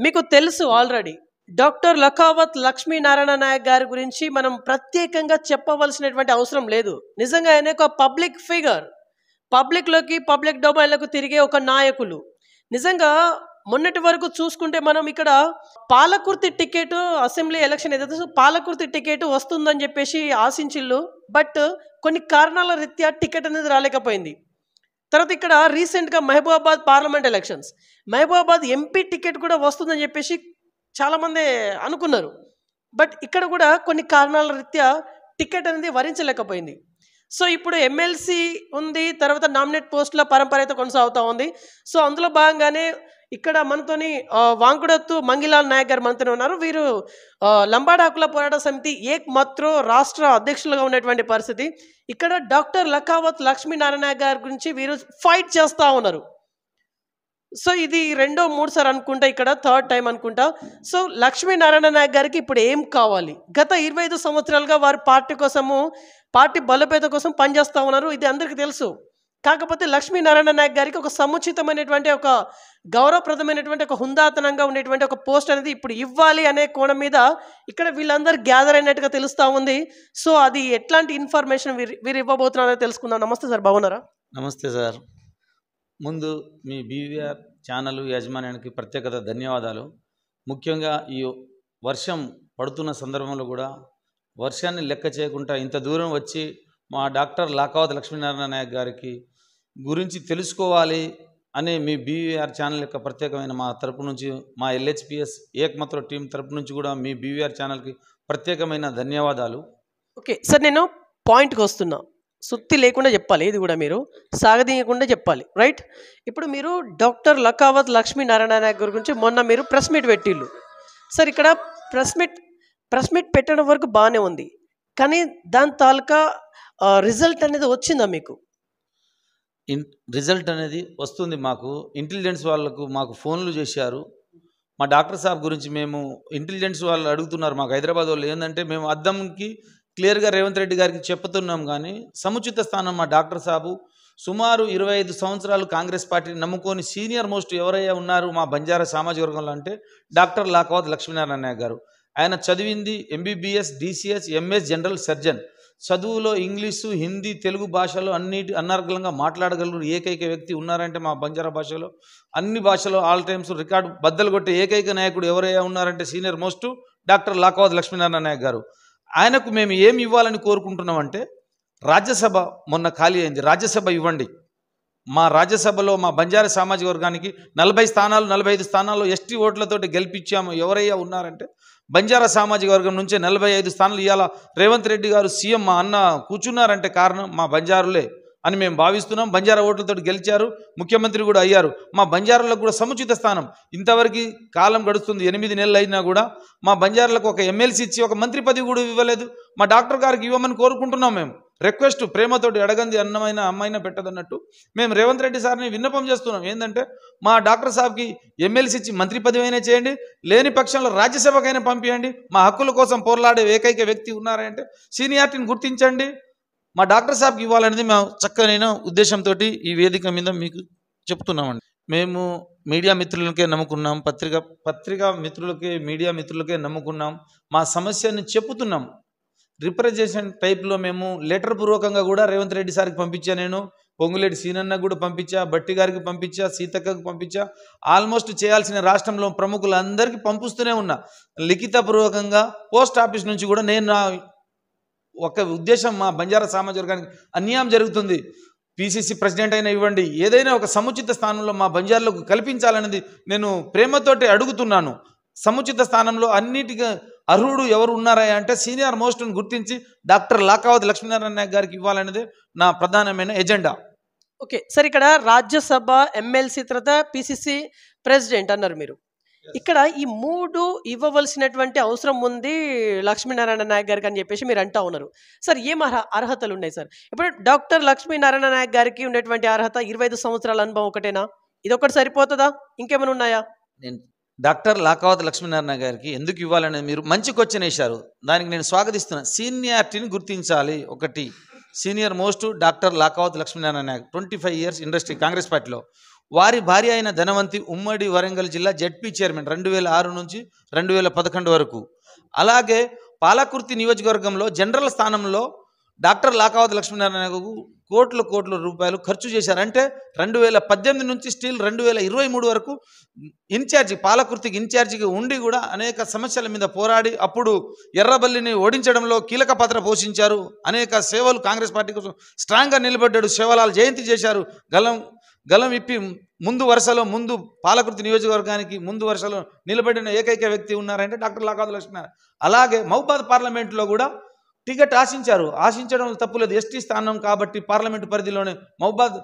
మీకు తెలుసు already. Doctor Lakhavath Lakshminarayana Naik గారి గురించి మనం ప్రత్యేకంగా చెప్పవలసినటువంటి అవసరం లేదు. నిజంగా ఆయన ఒక పబ్లిక్ ఫిగర్. పబ్లిక్‌లోకి, పబ్లిక్ డొమైన్‌లోకి తిరిగే ఒక నాయకులు. నిజంగా మొన్నటి వరకు చూసుకుంటే మనం ఇక్కడ పాలకుర్తి టికెట్ అసెంబ్లీ ఎలక్షన్ ఏదైతే పాలకుర్తి టికెట్ వస్తుందని చెప్పేసి ఆశించిల్లు. బట్ కొన్ని కారణాల రీత్యా టికెట్ అనేది రాలేకపోయింది. తర్వాత ఇక్కడ రీసెంట్గా Mahabubabad parliament elections, Mahabubabad MP ticket కూడా వస్తుందని చెప్పేసి చాలామంది అనుకున్నారు. బట్ ఇక్కడ కూడా కొన్ని కారణాల రీత్యా టికెట్ అనేది వరించలేకపోయింది. సో ఇప్పుడు ఎమ్మెల్సీ ఉంది, తర్వాత నామినేట్ పోస్టుల పరంపర అయితే కొనసాగుతూ ఉంది. సో అందులో భాగంగానే ఇక్కడ మనతోని వాంకుడత్తు మంగిలాల్ నాయక్ గారు మనతోనే ఉన్నారు. వీరు లంబాడా హక్కుల పోరాట సమితి ఏక్ మత్రో రాష్ట్ర అధ్యక్షులుగా ఉన్నటువంటి పరిస్థితి. ఇక్కడ డాక్టర్ లఖావత్ లక్ష్మీనారాయణ గారి గురించి వీరు ఫైట్ చేస్తూ ఉన్నారు. సో ఇది మూడు సార్ అనుకుంటా, ఇక్కడ థర్డ్ టైం అనుకుంటా. సో లక్ష్మీనారాయణ నాయక్ గారికి ఇప్పుడు ఏం కావాలి? గత 25 సంవత్సరాలుగా వారు పార్టీ కోసము, పార్టీ బలోపేత కోసం పనిచేస్తూ ఉన్నారు. ఇది అందరికీ తెలుసు. కాకపోతే లక్ష్మీనారాయణ నాయక్ గారికి ఒక సముచితమైనటువంటి, ఒక గౌరవప్రదమైనటువంటి, ఒక హుందాతనంగా ఉండేటువంటి ఒక పోస్ట్ అనేది ఇప్పుడు ఇవ్వాలి అనే కోణం మీద ఇక్కడ వీళ్ళందరూ గ్యాదర్ అయినట్టుగా తెలుస్తూ ఉంది. సో అది ఎట్లాంటి ఇన్ఫర్మేషన్ వీరు ఇవ్వబోతున్నారో తెలుసుకుందాం. నమస్తే సార్, బాగున్నారా? నమస్తే సార్. ముందు మీ బీవీఆర్ ఛానల్ యాజమాన్యానికి ప్రత్యేకత ధన్యవాదాలు. ముఖ్యంగా ఈ వర్షం పడుతున్న సందర్భంలో కూడా వర్షాన్ని లెక్క చేయకుండా ఇంత దూరం వచ్చి మా డాక్టర్ లఖావత్ లక్ష్మీనారాయణ నాయక్ గారికి గురించి తెలుసుకోవాలి అనే మీ బీవీఆర్ ఛానల్ యొక్క ప్రత్యేకమైన మా తరపు నుంచి, మా ఎల్హెచ్పిఎస్ ఏకమత్ర టీం తరపు నుంచి కూడా మీ బీవీఆర్ ఛానల్కి ప్రత్యేకమైన ధన్యవాదాలు. ఓకే సార్, నేను పాయింట్కి వస్తున్నా. సుత్తి లేకుండా చెప్పాలి, ఇది కూడా మీరు సాగదీయకుండా చెప్పాలి, రైట్? ఇప్పుడు మీరు డాక్టర్ లఖావత్ లక్ష్మీనారాయణ నాయక్ గారి గురించి మొన్న మీరు ప్రెస్ మీట్ పెట్టిళ్ళు సార్. ఇక్కడ ప్రెస్ మీట్ పెట్టడం వరకు బాగానే ఉంది, కానీ దాని తాలూకా రిజల్ట్ అనేది వచ్చిందా మీకు? రిజల్ట్ అనేది వస్తుంది. మాకు ఇంటెలిజెన్స్ వాళ్ళకు మాకు ఫోన్లు చేశారు. మా డాక్టర్ సాబ్ గురించి మేము ఇంటెలిజెన్స్ వాళ్ళు అడుగుతున్నారు. మాకు హైదరాబాద్ వాళ్ళు ఏంటంటే, మేము అద్దంకి క్లియర్గా రేవంత్ రెడ్డి గారికి చెప్తున్నాం, కానీ సముచిత స్థానం మా డాక్టర్ సాబు సుమారు 25 సంవత్సరాలు కాంగ్రెస్ పార్టీని నమ్ముకొని సీనియర్ మోస్ట్ ఎవరయ్యా ఉన్నారు మా బంజారా సామాజిక వర్గంలో అంటే డాక్టర్ లఖావత్ లక్ష్మీనారాయణ నాయక్ గారు. ఆయన చదివింది MBBS, DCS, MS general surgeon. చదువులో ఇంగ్లీషు, హిందీ, తెలుగు భాషలో అనర్గళంగా మాట్లాడగలరు ఏకైక వ్యక్తి ఉన్నారంటే మా బంజారా భాషలో, అన్ని భాషలో ఆల్ టైమ్స్ రికార్డు బద్దలు కొట్టే ఏకైక నాయకుడు ఎవరయ్యా ఉన్నారంటే senior most doctor Lakhavath Lakshminarayana Naik garu. ఆయనకు మేము ఏమి ఇవ్వాలని కోరుకుంటున్నామంటే, రాజ్యసభ మొన్న ఖాళీ అయింది, రాజ్యసభ ఇవ్వండి. మా రాజ్యసభలో మా బంజారా సామాజిక వర్గానికి 40 స్థానాలు, 45 స్థానాల్లో ఎస్టీ ఓట్లతోటి గెలిపించాము. ఎవరయ్యా ఉన్నారంటే బంజారా సామాజిక వర్గం నుంచే 45 స్థానాలు ఇవాళ రేవంత్ రెడ్డి గారు సీఎం మా అన్న కూర్చున్నారంటే కారణం మా బంజారులే అని మేము భావిస్తున్నాం. బంజారా ఓట్లతో గెలిచారు, ముఖ్యమంత్రి కూడా అయ్యారు. మా బంజారాలకు కూడా సముచిత స్థానం. ఇంతవరకు కాలం గడుస్తుంది, 8 నెలలు అయినా కూడా మా బంజారాలకు ఒక ఎమ్మెల్సీ ఇచ్చి ఒక మంత్రి పదవి కూడా ఇవ్వలేదు. మా డాక్టర్ గారికి ఇవ్వమని కోరుకుంటున్నాం. మేము రిక్వెస్ట్ ప్రేమతోటి అడగంది అన్నమైన అమ్మాయిన పెట్టదన్నట్టు మేము రేవంత్ రెడ్డి సార్ని విన్నపం చేస్తున్నాం. ఏంటంటే, మా డాక్టర్ సాబ్కి ఎమ్మెల్సీ ఇచ్చి మంత్రి పదవి అయినా చేయండి, లేని పక్షంలో రాజ్యసభకైనా పంపించండి. మా హక్కుల కోసం పోరాడే ఏకైక వ్యక్తి ఉన్నారంటే సీనియారిటీని గుర్తించండి, మా డాక్టర్ సాబ్కి ఇవ్వాలనేది మేము చక్కనైన ఉద్దేశంతో ఈ వేదిక మీద మీకు చెప్తున్నామండి. మేము మీడియా మిత్రులకే నమ్ముకున్నాం, పత్రికా మిత్రులకే, మీడియా మిత్రులకే నమ్ముకున్నాం. మా సమస్యని చెప్పుతున్నాం. రిప్రజెంటేషన్ టైప్లో మేము లెటర్ పూర్వకంగా కూడా రేవంత్ రెడ్డి సార్కి పంపించా, నేను పొంగులేటి సీనన్నకు కూడా పంపించా, బట్టి గారికి పంపించా, సీతక్కకు పంపించా. ఆల్మోస్ట్ చేయాల్సిన రాష్ట్రంలో ప్రముఖులందరికీ పంపిస్తూనే ఉన్నా. లిఖితపూర్వకంగా పోస్ట్ ఆఫీస్ నుంచి కూడా నేను నా ఒక ఉద్దేశం, మా బంజారా సామాజిక వర్గానికి అన్యాయం జరుగుతుంది, పిసిసి ప్రెసిడెంట్ అయినా ఇవ్వండి, ఏదైనా ఒక సముచిత స్థానంలో మా బంజారాలకు కల్పించాలనేది నేను ప్రేమతోటి అడుగుతున్నాను. సముచిత స్థానంలో అన్నిటికీ అర్హుడు ఎవరు ఉన్నారా అంటే సీనియర్ మోస్ట్ని గుర్తించి డాక్టర్ లఖావత్ లక్ష్మీనారాయణ నాయక్ గారికి ఇవ్వాలనేది నా ప్రధానమైన ఎజెండా. ఓకే సార్, ఇక్కడ రాజ్యసభ, ఎమ్మెల్సీ, తర్వాత పిసిసి ప్రెసిడెంట్ అన్నారు మీరు. ఇక్కడ ఈ 3 ఇవ్వవలసినటువంటి అవసరం ఉంది లక్ష్మీనారాయణ నాయక్ గారికి అని చెప్పేసి మీరు అంటా ఉన్నారు. సార్ ఏం అర్హతలు ఉన్నాయి సార్? ఇప్పుడు డాక్టర్ లక్ష్మీనారాయణ నాయక్ గారికి ఉండేటువంటి అర్హత 25 సంవత్సరాల అనుభవం ఒకటేనా? ఇది ఒకటి సరిపోతుందా? ఇంకేమైనా ఉన్నాయా? నేను డాక్టర్ లఖావత్ లక్ష్మీనారాయణ గారికి ఎందుకు ఇవ్వాలనేది మీరు మంచి క్వశ్చన్ వేశారు, దానికి నేను స్వాగతిస్తున్నాను. సీనియారిటీని గుర్తించాలి. ఒకటి, senior most doctor Lakhavath Lakshminarayana Nayak 25 years industry Congress పార్టీలో వారి భార్య అయిన ధనవంతి ఉమ్మడి వరంగల్ జిల్లా జెడ్పీ చైర్మన్ 2006 నుంచి 2011 వరకు. అలాగే పాలకుర్తి నియోజకవర్గంలో జనరల్ స్థానంలో డాక్టర్ లాకావత్ లక్ష్మీనారాయణకు కోట్ల రూపాయలు ఖర్చు చేశారు. అంటే 2018 నుంచి స్టిల్ 2023 వరకు పాలకుర్తికి ఇన్ఛార్జిగా ఉండి కూడా అనేక సమస్యల మీద పోరాడి అప్పుడు ఎర్రబల్లిని ఓడించడంలో కీలక పాత్ర పోషించారు. అనేక సేవలు కాంగ్రెస్ పార్టీ కోసం స్ట్రాంగ్గా నిలబడ్డాడు. శివలాల్ జయంతి చేశారు. గలం విప్పి ముందు పాలకుర్తి నియోజకవర్గానికి ముందు వరుసలో నిలబడిన ఏకైక వ్యక్తి ఉన్నారంటే డాక్టర్ లాకావత్ లక్ష్మీనారాయణ. అలాగే మహబూబాద్ పార్లమెంట్లో కూడా టికెట్ ఆశించడం తప్పులేదు. ఎస్టీ స్థానం కాబట్టి మహబూబాద్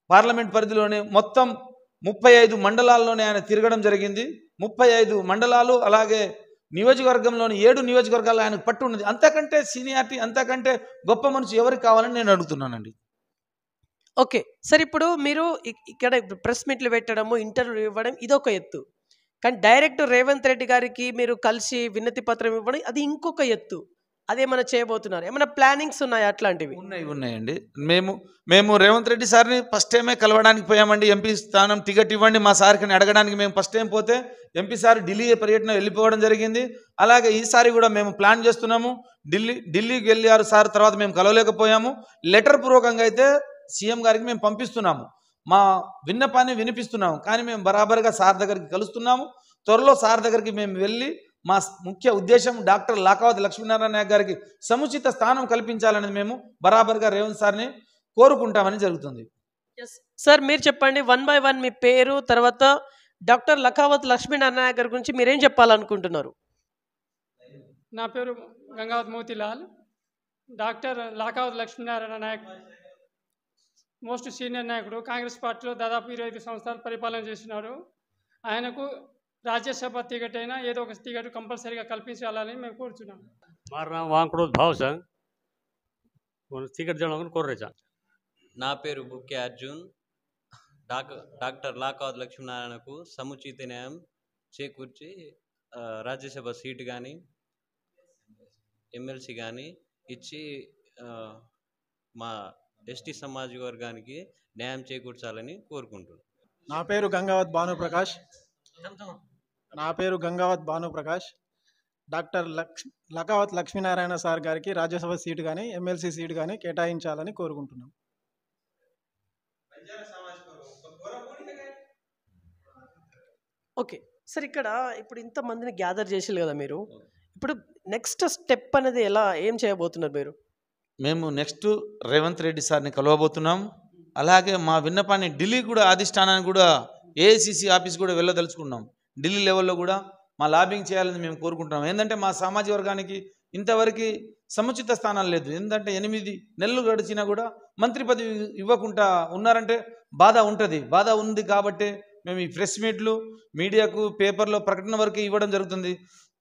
పార్లమెంట్ పరిధిలోనే మొత్తం 35 మండలాల్లోనే ఆయన తిరగడం జరిగింది. 35 మండలాలు అలాగే నియోజకవర్గంలోని 7 నియోజకవర్గాలు ఆయనకు పట్టు ఉన్నది. అంతకంటే సీనియారిటీ అంతకంటే గొప్ప మనిషి ఎవరికి కావాలని నేను అడుగుతున్నానండి. ఓకే సార్, ఇప్పుడు మీరు ఇక్కడ ప్రెస్ మీట్లు పెట్టడము, ఇంటర్వ్యూ ఇవ్వడం ఇదొక ఎత్తు. కానీ డైరెక్ట్ రేవంత్ రెడ్డి గారికి మీరు కలిసి వినతి పత్రం ఇవ్వడం అది ఇంకొక ఎత్తు. అదేమైనా చేయబోతున్నారు? ఏమైనా ప్లానింగ్స్ ఉన్నాయా అట్లాంటివి? ఉన్నాయండి. మేము రేవంత్ రెడ్డి సార్ని ఫస్ట్ టైమే కలవడానికి పోయామండి. ఎంపీ స్థానం టికెట్ ఇవ్వండి మా సార్కి అడగడానికి మేము ఫస్ట్ టైం పోతే ఎంపీ సార్ ఢిల్లీ పర్యటన వెళ్ళిపోవడం జరిగింది. అలాగే ఈసారి కూడా మేము ప్లాన్ చేస్తున్నాము. ఢిల్లీకి వెళ్ళారు సార్, తర్వాత మేము కలవలేకపోయాము. లెటర్ పూర్వకంగా అయితే సీఎం గారికి మేము పంపిస్తున్నాము, మా విన్నపాన్ని వినిపిస్తున్నాము. కానీ మేము బరాబర్గా సార్ దగ్గరికి కలుస్తున్నాము. త్వరలో సార్ దగ్గరికి మేము వెళ్ళి మా ముఖ్య ఉద్దేశం డాక్టర్ లాకావత్ లక్ష్మీనారాయణ గారికి సముచిత స్థానం కల్పించాలని మేము బరాబర్గా రేవంత్ సార్ని కోరుకుంటామని జరుగుతుంది. సార్ మీరు చెప్పండి, 1 by 1 మీ పేరు, తర్వాత డాక్టర్ లకావత్ లక్ష్మీనారాయణ గారి గురించి మీరేం చెప్పాలనుకుంటున్నారు? నా పేరు Gangavath Motilal. Doctor Lakavath Lakshminarayana Naik most senior నాయకుడు. కాంగ్రెస్ పార్టీలో దాదాపు 25 సంవత్సరాలు పరిపాలన చేసినాడు. ఆయనకు రాజ్యసభ టికెట్ అయినా ఏదో ఒక టికెట్ కంపల్సరీగా కల్పించాలని మేము కోరుతున్నాం. టికెట్ కోరేచా. నా పేరు బుక్కే అర్జున్. డాక్టర్ లాకావత్ లక్ష్మీనారాయణకు సముచిత న్యాయం చేకూర్చి రాజ్యసభ సీటు కానీ ఎమ్మెల్సీ కానీ ఇచ్చి మా ఎస్టీ సమాజ్ వర్గానికి న్యాయం చేకూర్చాలని కోరుకుంటున్నాను. నా పేరు గంగావత్ భానుప్రకాష్. డాక్టర్ లకావత్ లక్ష్మీనారాయణ సార్ గారికి రాజ్యసభ సీటు కానీ ఎమ్మెల్సీ సీటు కానీ కేటాయించాలని కోరుకుంటున్నాం. ఓకే సార్, ఇక్కడ ఇప్పుడు ఇంతమందిని గ్యాదర్ చేసారు కదా మీరు, ఇప్పుడు నెక్స్ట్ స్టెప్ అనేది ఏం చేయబోతున్నారు మీరు? మేము నెక్స్ట్ రేవంత్ రెడ్డి సార్ని కలవబోతున్నాం. అలాగే మా విన్నపాన్ని ఢిల్లీ కూడా అధిష్టానానికి కూడా ఏఐసిసి ఆఫీస్ కూడా వెళ్ళదలుచుకున్నాం. ఢిల్లీ లెవెల్లో కూడా మా లాబింగ్ చేయాలని మేము కోరుకుంటున్నాం. ఏంటంటే మా సామాజిక వర్గానికి ఇంతవరకు సముచిత స్థానాలు లేదు. ఏంటంటే 8 నెలలు గడిచినా కూడా మంత్రి పదవి ఇవ్వకుండా ఉన్నారంటే బాధ ఉంటుంది. బాధ ఉంది కాబట్టి మేము ఈ ప్రెస్ మీట్లు మీడియాకు పేపర్లో ప్రకటన వరకు ఇవ్వడం జరుగుతుంది.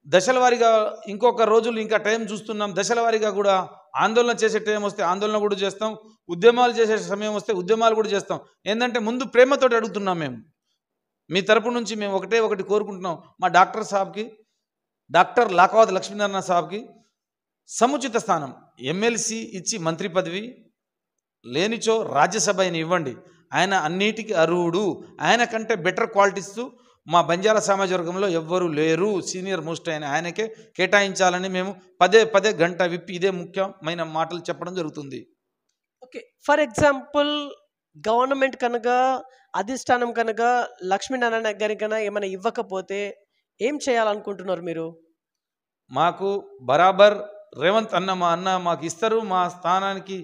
దశల వారీగా ఇంకొక రోజులు ఇంకా టైం చూస్తున్నాం. దశల వారీగా కూడా ఆందోళన చేసే టైం వస్తే ఆందోళన కూడా చేస్తాం, ఉద్యమాలు చేసే సమయం వస్తే ఉద్యమాలు కూడా చేస్తాం. ఏంటంటే ముందు ప్రేమతోటి అడుగుతున్నాం. మేము మీ తరపు నుంచి మేము ఒకటి కోరుకుంటున్నాం, మా డాక్టర్ లాకావత్ లక్ష్మీనారాయణ సాబ్కి సముచిత స్థానం ఎమ్మెల్సీ ఇచ్చి మంత్రి పదవి లేనిచో రాజ్యసభ అయిన ఇవ్వండి. ఆయన అన్నిటికీ అర్హుడు. ఆయన కంటే బెటర్ క్వాలిటీస్ మా బంజారా సమాజ వర్గంలో ఎవ్వరూ లేరు. సీనియర్ మోస్ట్ అయిన ఆయనకే కేటాయించాలని మేము పదే గంట విప్పి ఇదే ముఖ్యమైన మాటలు చెప్పడం జరుగుతుంది. ఓకే, ఫర్ ఎగ్జాంపుల్ గవర్నమెంట్ కనుక అధిష్టానం కనుక లక్ష్మీనారాయణ గారికి కనుక ఏమైనా ఇవ్వకపోతే ఏం చేయాలనుకుంటున్నారు మీరు? మాకు బరాబర్ రేవంత్ మా అన్న మాకు ఇస్తారు. మా స్థానానికి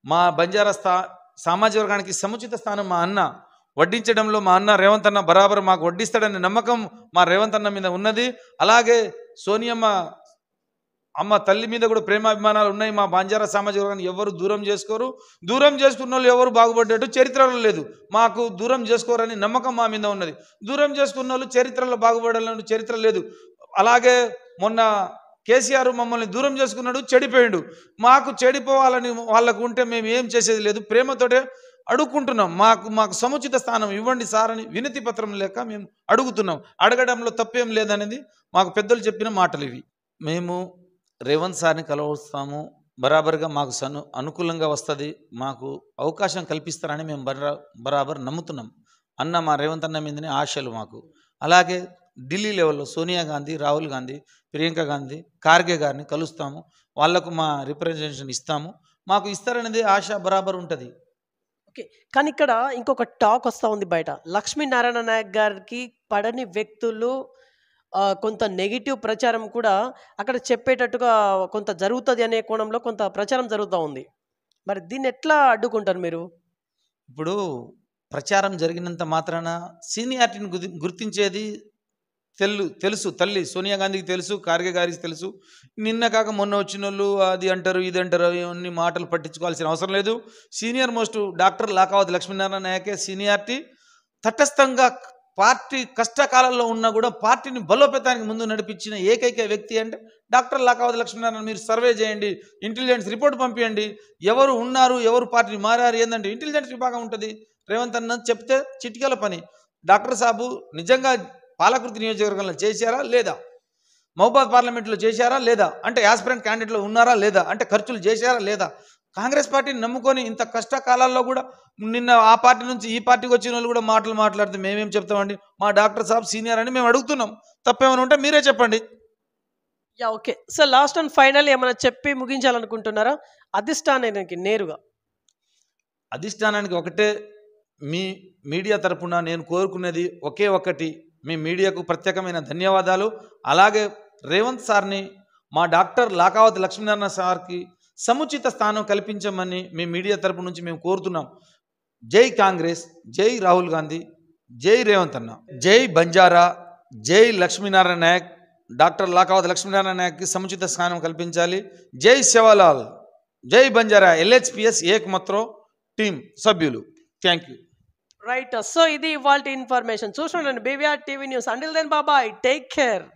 మా బంజారా సామాజిక వర్గానికి సముచిత స్థానం మా అన్న వడ్డించడంలో మా అన్న రేవంత్ అన్న బరాబర్ మాకు వడ్డిస్తాడనే నమ్మకం మా రేవంత్ అన్న మీద ఉన్నది. అలాగే సోనియమ్మ తల్లి మీద కూడా ప్రేమాభిమానాలు ఉన్నాయి. మా బంజారా సామాజిక వర్గాన్ని ఎవరు దూరం చేసుకోరు. దూరం చేసుకున్న వాళ్ళు ఎవరు బాగుపడ్డట్టు చరిత్రలో లేదు. మాకు దూరం చేసుకోరని నమ్మకం మా మీద ఉన్నది. దూరం చేసుకున్న వాళ్ళు చరిత్రలో బాగుపడాలని చరిత్ర లేదు. అలాగే మొన్న కేసీఆర్ మమ్మల్ని దూరం చేసుకున్నాడు, చెడిపోయాడు. మాకు చెడిపోవాలని వాళ్ళకు ఉంటే మేము ఏం చేసేది లేదు. ప్రేమతోటే అడుగుకుంటున్నాం. మాకు సముచిత స్థానం ఇవ్వండి సార్ అని వినతి పత్రం లేక మేము అడుగుతున్నాం. అడగడంలో తప్పేం లేదనేది మాకు పెద్దలు చెప్పిన మాటలు ఇవి. మేము రేవంత్ సార్ని కలవస్తాము. బరాబర్గా మాకు అనుకూలంగా వస్తుంది. మాకు అవకాశం కల్పిస్తారని మేము బరాబర్ నమ్ముతున్నాం. అన్న మా రేవంత్ అన్న మీదనే ఆశలు మాకు. అలాగే ఢిల్లీ లెవెల్లో సోనియా గాంధీ, రాహుల్ గాంధీ, ప్రియాంక గాంధీ, ఖార్గే గారిని కలుస్తాము. వాళ్లకు మా రిప్రజెంటేషన్ ఇస్తాము. మాకు ఇస్తారనేది ఆశ బరాబర్ ఉంటుంది. ఓకే. కానీ ఇక్కడ ఇంకొక టాక్ వస్తూ ఉంది బయట. లక్ష్మీనారాయణ నాయక్ గారికి పడని వ్యక్తులు కొంత నెగిటివ్ ప్రచారం కూడా అక్కడ చెప్పేటట్టుగా కొంత జరుగుతుంది అనే కోణంలో కొంత ప్రచారం జరుగుతూ ఉంది. మరి దీన్ని ఎట్లా అడ్డుకుంటారు మీరు? ఇప్పుడు ప్రచారం జరిగినంత మాత్రాన సీనియారిటీని గుర్తించేది తెలుసు. తల్లి సోనియా గాంధీకి తెలుసు, ఖార్గే గారికి తెలుసు. నిన్న కాక మొన్న వచ్చిన వాళ్ళు అది అంటారు, ఇది అంటారు, ఇవన్నీ మాటలు పట్టించుకోవాల్సిన అవసరం లేదు. Senior most doctor Lakavath Lakshminarayana నాయకే సీనియారిటీ. తటస్థంగా పార్టీ కష్టకాలంలో ఉన్నా కూడా పార్టీని బలోపేతానికి ముందు నడిపించిన ఏకైక వ్యక్తి అంటే డాక్టర్ లాకావత్ లక్ష్మీనారాయణ. మీరు సర్వే చేయండి, ఇంటెలిజెన్స్ రిపోర్ట్ పంపించండి, ఎవరు ఉన్నారు, ఎవరు పార్టీని మారారు ఏంటంటే ఇంటెలిజెన్స్ విభాగం ఉంటుంది. రేవంత్ అన్న చెప్తే చిటికల పని. డాక్టర్ సాబు నిజంగా పాలకుర్తి నియోజకవర్గంలో చేశారా లేదా, మహబూబాద్ పార్లమెంట్లో చేశారా లేదా, అంటే యాస్పిరెంట్ క్యాండిడేట్లో ఉన్నారా లేదా, అంటే ఖర్చులు చేశారా లేదా. కాంగ్రెస్ పార్టీని నమ్ముకొని ఇంత కష్టకాలాల్లో కూడా నిన్న ఆ పార్టీ నుంచి ఈ పార్టీకి వచ్చిన వాళ్ళు కూడా మాట్లాడితే మేమేం చెప్తామండి? మా డాక్టర్ సాబ్ సీనియర్ అని మేము అడుగుతున్నాం. తప్పేమైనా ఉంటే మీరే చెప్పండి. Yeah, okay. So last and final ఏమైనా చెప్పి ముగించాలనుకుంటున్నారా అధిష్టానానికి నేరుగా? అధిష్టానానికి ఒకటే, మీ మీడియా తరపున నేను కోరుకునేది ఒకే ఒక్కటి. మీ మీడియాకు ప్రత్యేకమైన ధన్యవాదాలు. అలాగే రేవంత్ సార్ని, మా డాక్టర్ లాకావత్ లక్ష్మీనారాయణ సార్కి సముచిత స్థానం కల్పించమని మీ మీడియా తరపు నుంచి మేము కోరుతున్నాం. జై కాంగ్రెస్, జై రాహుల్ గాంధీ, జై రేవంత్ అన్న, జై బంజారా, జై లక్ష్మీనారాయణ నాయక్. డాక్టర్ లాకావత్ లక్ష్మీనారాయణ నాయక్కి సముచిత స్థానం కల్పించాలి. జై శివలాల్, జై బంజారా, LHPS ఏకమత్రో టీం సభ్యులు. Thank you. రైట్. సో ఇది ఇవాల్టి ఇన్ఫర్మేషన్. చూస్తుండండి BVR TV news. Until then బాబాయ్, టేక్ కేర్.